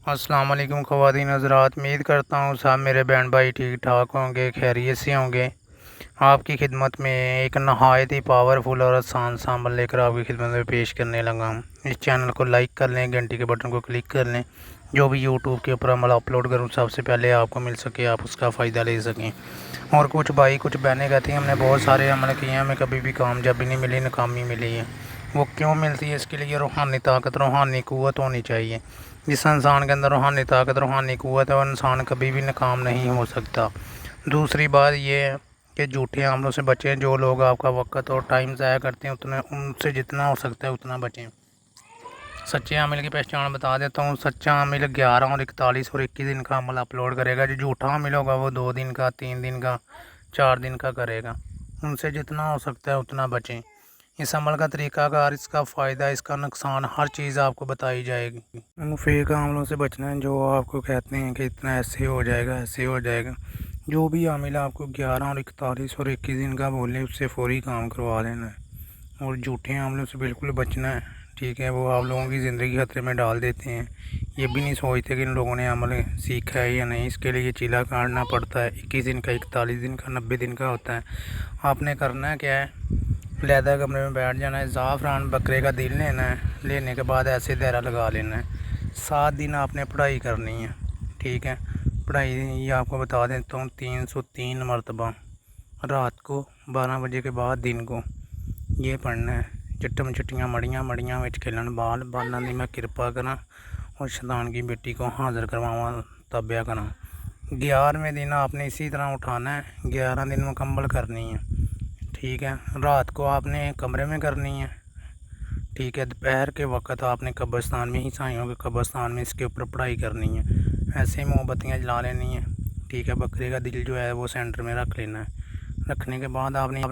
अस्सलाम वालेकुम ख़वातीन हज़रात, उम्मीद करता हूँ सब मेरे बहन भाई ठीक ठाक होंगे, खैरियत से होंगे। आपकी खिदमत में एक नहायत ही पावरफुल और आसान सामान लेकर आपकी खिदमत में पेश करने लगा हूँ। इस चैनल को लाइक कर लें, घंटी के बटन को क्लिक कर लें। जो भी यूट्यूब के ऊपर अमल अपलोड करूँ सबसे पहले आपको मिल सके, आप उसका फ़ायदा ले सकें। और कुछ भाई कुछ बहनें कहती हैं हमने बहुत सारे अमल किए हैं, हमें कभी भी कामयाबी नहीं मिली, नाकामी मिली है। वो क्यों मिलती है? इसके लिए रूहानी ताकत, रूहानी क़ुव्वत होनी चाहिए। जिस इंसान के अंदर रूहानी ताकत, रूहानी क़ुव्वत है, वो इंसान कभी भी नाकाम नहीं हो सकता। दूसरी बात ये है कि झूठे अमलों से बचें। जो लोग आपका वक्त और टाइम ज़ाया करते हैं उनसे जितना हो सकता है उतना बचें। सच्चे आमिल की पहचान बता देता हूँ। सच्चा आमिल 11 और 41 और 21 दिन का अमल अपलोड करेगा। जो झूठा आमिल होगा वो 2 दिन का, 3 दिन का, 4 दिन का करेगा। उनसे जितना हो सकता है उतना बचें। इस अमल का तरीक़ाकार, इसका फ़ायदा, इसका नुकसान, हर चीज़ आपको बताई जाएगी। उन फेक अमलों से बचना है जो आपको कहते हैं कि इतना ऐसे हो जाएगा, ऐसे हो जाएगा। जो भी आमिल आपको 11 और 41 और 21 दिन का बोले उससे फ़ौरी काम करवा लेना है। और झूठे अमलों से बिल्कुल बचना है, ठीक है। वो आप लोगों की ज़िंदगी खतरे में डाल देते हैं। ये भी नहीं सोचते कि इन लोगों ने अमल सीखा है या नहीं। इसके लिए चीला काटना पड़ता है। 21 दिन का, 41 दिन का, 90 दिन का होता है। आपने करना क्या है, लहदा कमरे में बैठ जाना है, ज़ाफ़रान बकरे का दिल लेना है, लेने के बाद ऐसे दायरा लगा लेना है। 7 दिन आपने पढ़ाई करनी है, ठीक है। पढ़ाई ये आपको बता देता हूँ, 303 मरतबा रात को 12 बजे के बाद दिन को ये पढ़ना है। चिट्टम चिट्टियाँ मड़ियाँ मड़ियाँ विच खिलन बाल, बालों की मैं किरपा करा और शैतान की बेटी को हाज़िर करवावा तब्या करा। 11वें दिन आपने इसी तरह उठाना है, 11 दिन मुकम्मल करनी है, ठीक है। रात को आपने कमरे में करनी है, ठीक है। दोपहर के वक्त आपने कब्रिस्तान में, ही साइयों के कब्रिस्तान में इसके ऊपर पढ़ाई करनी है। ऐसे ही मोमबत्तियाँ जला लेनी है, ठीक है। बकरे का दिल जो है वो सेंटर में रख लेना है। रखने के बाद आपने